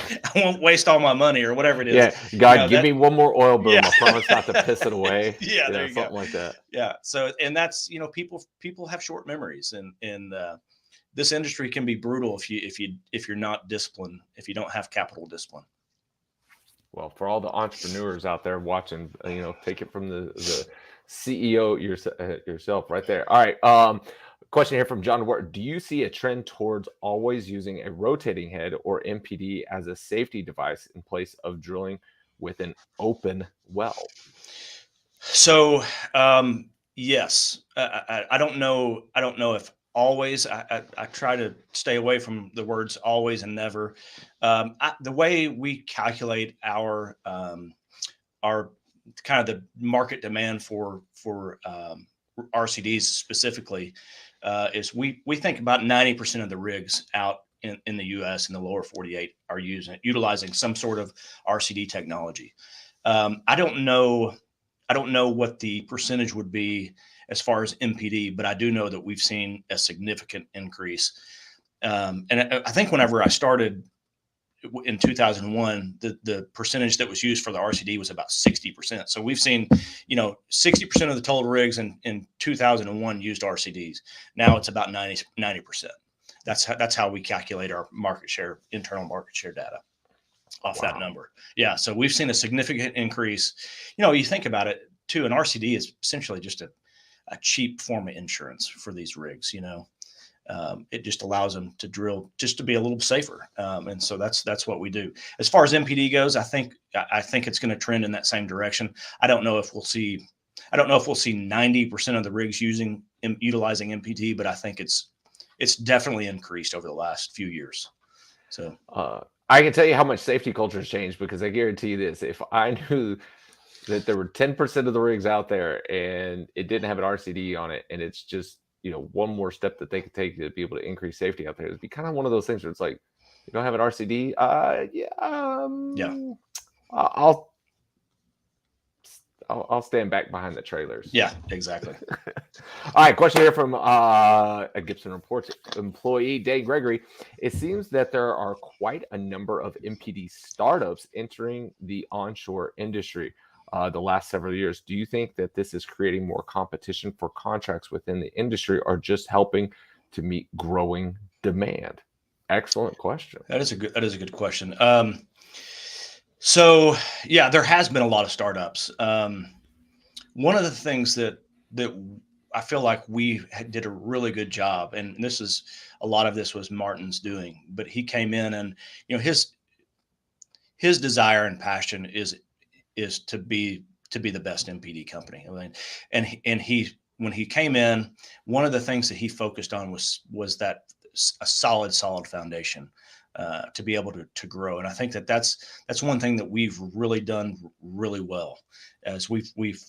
S16: waste all my money, or whatever it is.
S13: Yeah. God, give me one more oil boom. Yeah. I promise not to piss it away.
S16: Yeah. There you
S13: something
S16: go.
S13: Like that.
S16: Yeah. So, and that's, people have short memories, and this industry can be brutal if you're not disciplined, if you don't have capital discipline.
S13: Well, for all the entrepreneurs out there watching, take it from the CEO yourself right there. All right. Question here from John Ward. Do you see a trend towards always using a rotating head or MPD as a safety device in place of drilling with an open well?
S16: So, yes. I don't know if always. I try to stay away from the words always and never. The way we calculate our kind of the market demand for RCDs specifically is we think about 90% of the rigs out in the U.S. in the lower 48 are utilizing some sort of RCD technology. I don't know what the percentage would be as far as MPD, but I do know that we've seen a significant increase. And I think whenever I started in 2001, the percentage that was used for the RCD was about 60%. So we've seen, 60% of the total rigs in 2001 used RCDs. Now it's about 90%. That's how we calculate our market share, internal market share data off that number. Yeah. So we've seen a significant increase. You think about it too, an RCD is essentially just a cheap form of insurance for these rigs. It just allows them to drill just to be a little safer. And so that's what we do. As far as MPD goes, I think it's going to trend in that same direction. I don't know if we'll see 90% of the rigs utilizing MPD, but I think it's definitely increased over the last few years. So
S13: I can tell you how much safety culture has changed, because I guarantee you this: if I knew that there were 10% of the rigs out there and it didn't have an RCD on it, and it's just one more step that they could take to be able to increase safety out there, it'd be kind of one of those things where it's like, you don't have an RCD. I'll stand back behind the trailers.
S16: Yeah, exactly.
S13: All right, question here from a Gibson Reports employee, Dave Gregory. It seems that there are quite a number of MPD startups entering the onshore industry the last several years. Do you think that this is creating more competition for contracts within the industry, or just helping to meet growing demand? Excellent question.
S16: That is a good question. So yeah, there has been a lot of startups. One of the things that I feel like we did a really good job, and a lot of this was Martyn's doing, but he came in and, his desire and passion is to be the best MPD company. I mean, and when he came in, one of the things that he focused on was that a solid foundation to be able to grow. And I think that's one thing that we've really done really well, as we've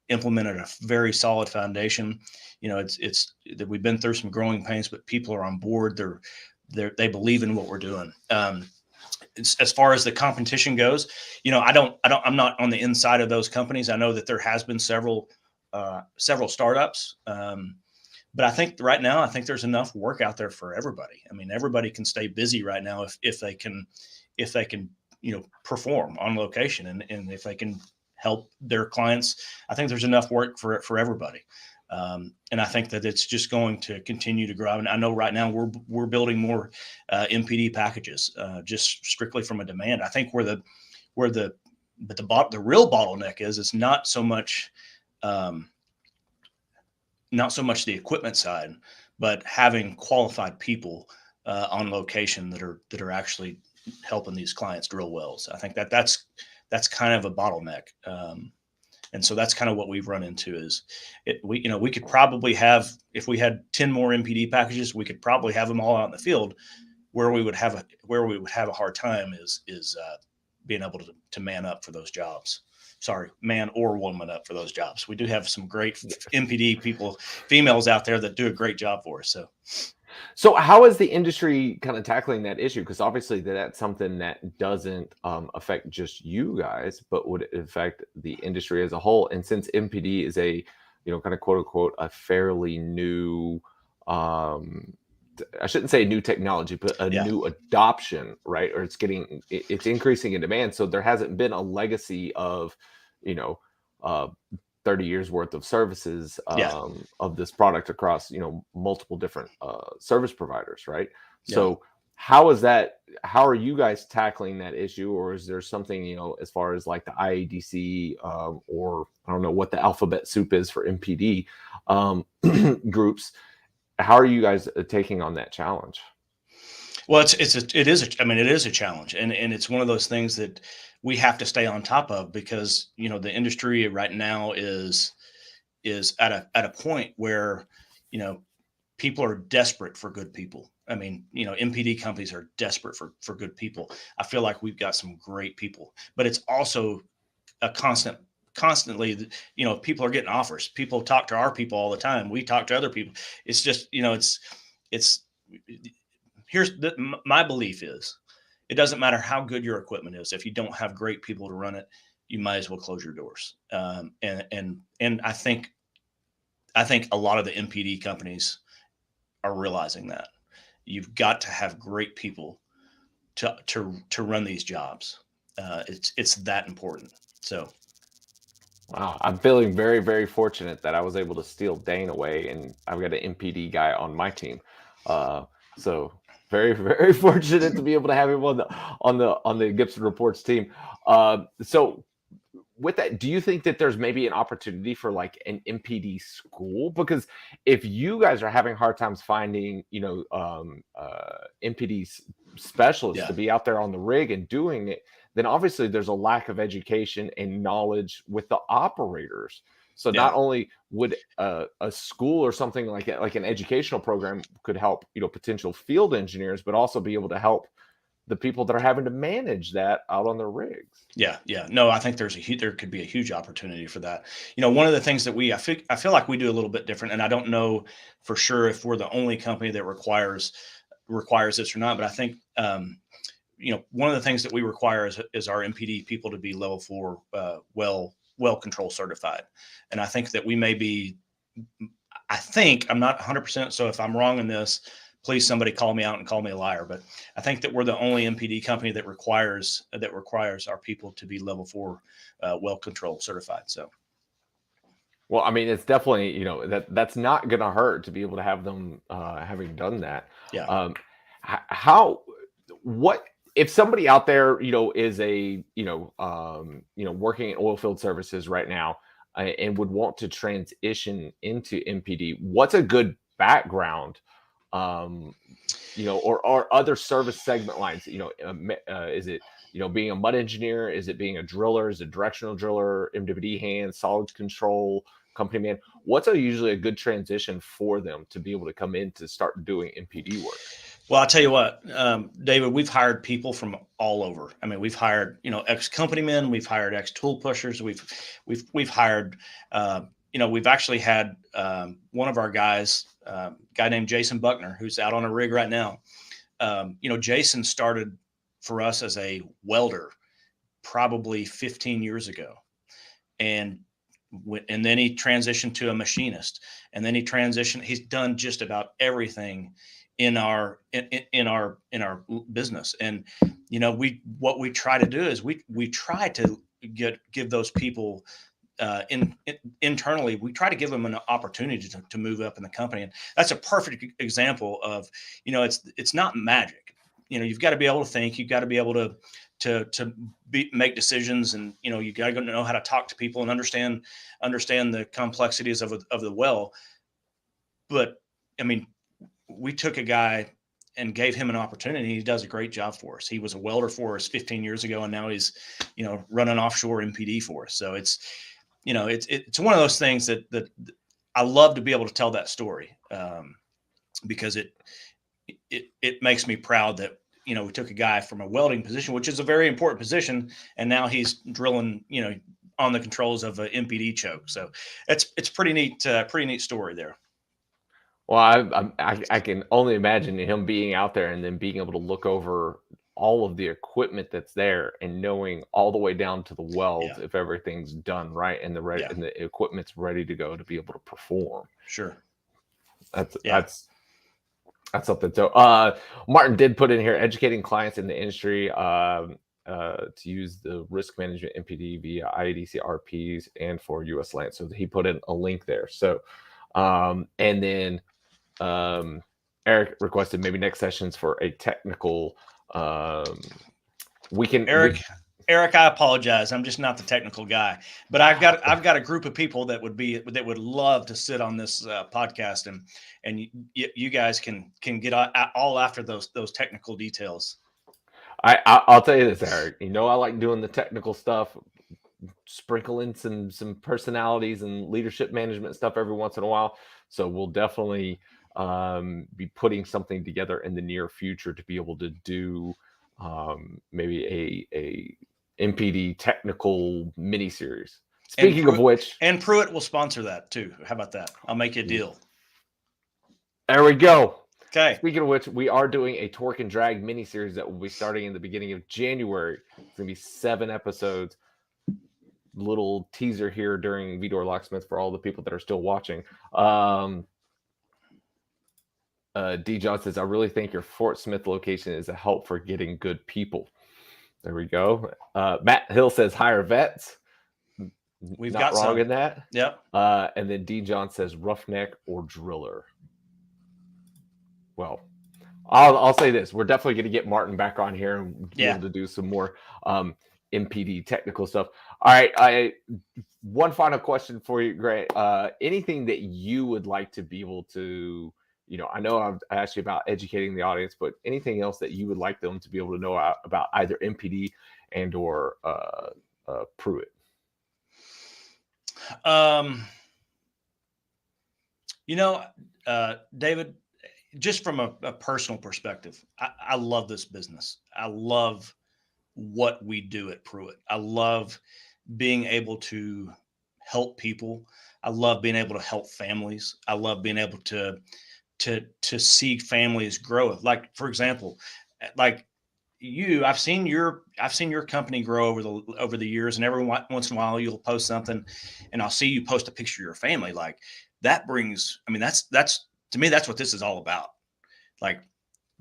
S16: implemented a very solid foundation. It's that we've been through some growing pains, but people are on board. They believe in what we're doing. As far as the competition goes, I'm not on the inside of those companies. I know that there has been several startups. But I think right now, there's enough work out there for everybody. I mean, everybody can stay busy right now if they can, perform on location, and if they can help their clients. I think there's enough work for everybody. And I think that it's just going to continue to grow. And I know right now we're building more MPD packages just strictly from a demand. I think where the real bottleneck is not so much the equipment side, but having qualified people on location that are actually helping these clients drill wells. I think that's kind of a bottleneck. And so that's kind of what we've run into we could probably have, if we had 10 more MPD packages, we could probably have them all out in the field. Where we would have a hard time is being able to man up for those jobs. Sorry, man or woman up for those jobs. We do have some great MPD people, females out there that do a great job for us.
S13: So how is the industry kind of tackling that issue? Because obviously that's something that doesn't affect just you guys, but would affect the industry as a whole. And since MPD is a, kind of quote unquote, a fairly new, I shouldn't say new technology, but a new adoption, right? Or it's increasing in demand. So there hasn't been a legacy of, 30 years worth of services of this product across, multiple different service providers, right? Yeah. So how are you guys tackling that issue? Or is there something, as far as like the IADC or I don't know what the alphabet soup is for MPD groups, how are you guys taking on that challenge?
S16: Well, it is a challenge, and it's one of those things that we have to stay on top of, because the industry right now is at a point where people are desperate for good people. I mean, MPD companies are desperate for good people. I feel like we've got some great people, but it's also a constantly, people are getting offers. People talk to our people all the time. We talk to other people. It's just, my belief is, it doesn't matter how good your equipment is. If you don't have great people to run it, you might as well close your doors. And I think a lot of the MPD companies are realizing that you've got to have great people to run these jobs. It's that important. So.
S13: Wow, I'm feeling very, very fortunate that I was able to steal Dane away, and I've got an MPD guy on my team. So very, very fortunate to be able to have him on the Gibson Reports team. So with that, do you think that there's maybe an opportunity for like an MPD school? Because if you guys are having hard times finding, MPD specialists to be out there on the rig and doing it, then obviously there's a lack of education and knowledge with the operators. So not only would a school or something like an educational program could help, potential field engineers, but also be able to help the people that are having to manage that out on their rigs.
S16: Yeah. No, I think there could be a huge opportunity for that. One of the things that I feel like we do a little bit different, and I don't know for sure if we're the only company that requires this or not, but I think, one of the things that we require is our MPD people to be level 4 well well control certified. And I think that we may be, I'm not 100%. So if I'm wrong in this, please somebody call me out and call me a liar. But I think that we're the only MPD company that requires our people to be level 4 well control certified. So.
S13: Well, I mean, it's definitely, that's not going to hurt to be able to have them having done that.
S16: Yeah.
S13: What if somebody out there, is a, working in oil field services right now and would want to transition into MPD? What's a good background, or other service segment lines? Is it, being a mud engineer? Is it being a driller? Is it a directional driller, MWD hand, solid control, company man? What's usually a good transition for them to be able to come in to start doing MPD work?
S16: Well, I'll tell you what, David, we've hired people from all over. I mean, we've hired, ex-company men, we've hired ex-tool pushers. We've hired, we've actually had one of our guys, a guy named Jason Buckner, who's out on a rig right now. Jason started for us as a welder probably 15 years ago. And then he transitioned to a machinist, and then he's done just about everything in our business. And, what we try to do is we try to give those people internally, we try to give them an opportunity to move up in the company. And that's a perfect example of, it's not magic. You've got to be able to think, you've got to be able to make decisions, and you got to know how to talk to people and understand the complexities of the well. But I mean, we took a guy and gave him an opportunity. He does a great job for us. He was a welder for us 15 years ago, and now he's running offshore MPD for us. So it's one of those things that I love to be able to tell that story, because it makes me proud that we took a guy from a welding position, which is a very important position, and now he's drilling on the controls of an MPD choke. So it's pretty neat story there.
S13: Well, I can only imagine him being out there and then being able to look over all of the equipment that's there and knowing all the way down to the weld if everything's done right and and the equipment's ready to go to be able to perform.
S16: Sure.
S13: That's something. So Martyn did put in here, educating clients in the industry to use the risk management MPD via IADC RPs and for US land. So he put in a link there. So and then Eric requested maybe next sessions for a technical
S16: Eric, I apologize. I'm just not the technical guy, but I've got a group of people that would love to sit on this podcast, and you guys can get all after those technical details.
S13: I'll tell you this, Eric. I like doing the technical stuff, sprinkling some personalities and leadership management stuff every once in a while. So we'll definitely be putting something together in the near future to be able to do maybe a MPD technical mini series. Speaking of which,
S16: and Pruitt will sponsor that too. How about that? I'll make you a deal.
S13: There we go.
S16: Okay.
S13: Speaking of which, we are doing a torque and drag mini series that will be starting in the beginning of January. It's gonna be 7 episodes. Little teaser here during Vidor Locksmith for all the people that are still watching. D. John says, I really think your Fort Smith location is a help for getting good people. There we go. Matt Hill says, hire vets.
S16: We've
S13: Not
S16: got
S13: wrong
S16: some
S13: in that.
S16: Yep.
S13: And then D. John says, roughneck or driller. Well, I'll say this. We're definitely going to get Martyn back on here and be able to do some more MPD technical stuff. All right. One final question for you, Grant. Anything that you would like to be able to, I know I asked you about educating the audience, but anything else that you would like them to be able to know about either MPD and or Pruitt?
S16: David, just from a personal perspective, I love this business. I love what we do at Pruitt. I love being able to help people. I love being able to help families. I love being able to see families grow. Like, for example, like I've seen your company grow over the years, and every once in a while you'll post something, and I'll see you post a picture of your family. Like that brings, I mean, that's to me, that's what this is all about. Like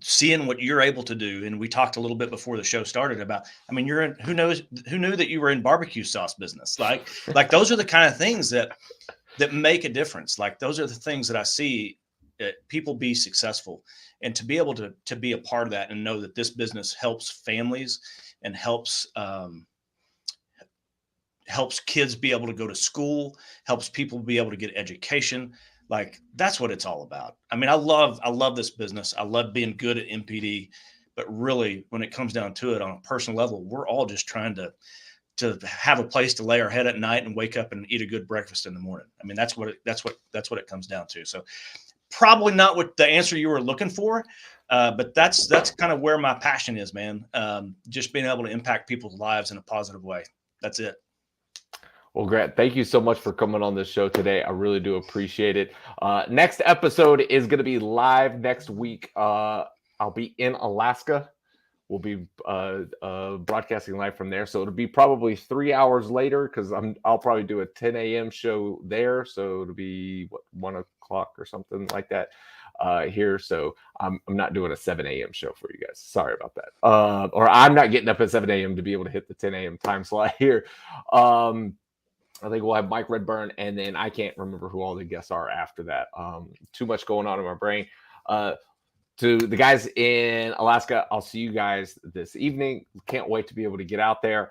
S16: seeing what you're able to do. And we talked a little bit before the show started about, I mean, who knew that you were in barbecue sauce business? Like those are the kind of things that make a difference. Like those are the things that I see people be successful, and to be able to be a part of that and know that this business helps families and helps kids be able to go to school, helps people be able to get education. Like that's what it's all about. I mean, I love this business. I love being good at MPD, but really when it comes down to it on a personal level, we're all just trying to have a place to lay our head at night and wake up and eat a good breakfast in the morning. I mean, that's what it comes down to. So probably not what the answer you were looking for, but that's kind of where my passion is, man. Just being able to impact people's lives in a positive way. That's it.
S13: Well, Grant, thank you so much for coming on this show today. I really do appreciate it. Next episode is going to be live next week. I'll be in Alaska. We'll be broadcasting live from there. So it'll be probably 3 hours later because I'll probably do a 10 a.m. show there. So it'll be 1 o'clock or something like that here. So I'm not doing a 7 a.m. show for you guys. Sorry about that. Or I'm not getting up at 7 a.m. to be able to hit the 10 a.m. time slot here. I think we'll have Mike Redburn, and then I can't remember who all the guests are after that. Too much going on in my brain. To the guys in Alaska, I'll see you guys this evening. Can't wait to be able to get out there.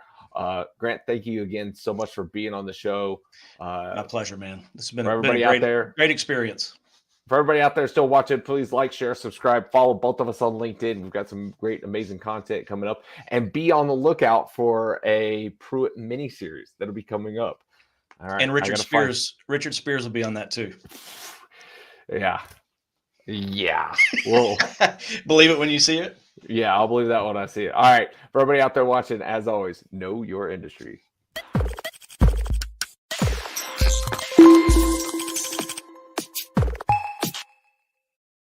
S13: Grant, thank you again so much for being on the show.
S16: My pleasure, man. This has been
S13: a
S16: great experience.
S13: For everybody out there still watching, please like, share, subscribe, follow both of us on LinkedIn. We've got some great, amazing content coming up. And be on the lookout for a Pruitt mini-series that'll be coming up. All right.
S16: And Richard Spears will be on that too.
S13: Yeah. Whoa.
S16: Believe it when you see it.
S13: Yeah, I'll believe that when I see it. All right. For everybody out there watching, as always, know your industry.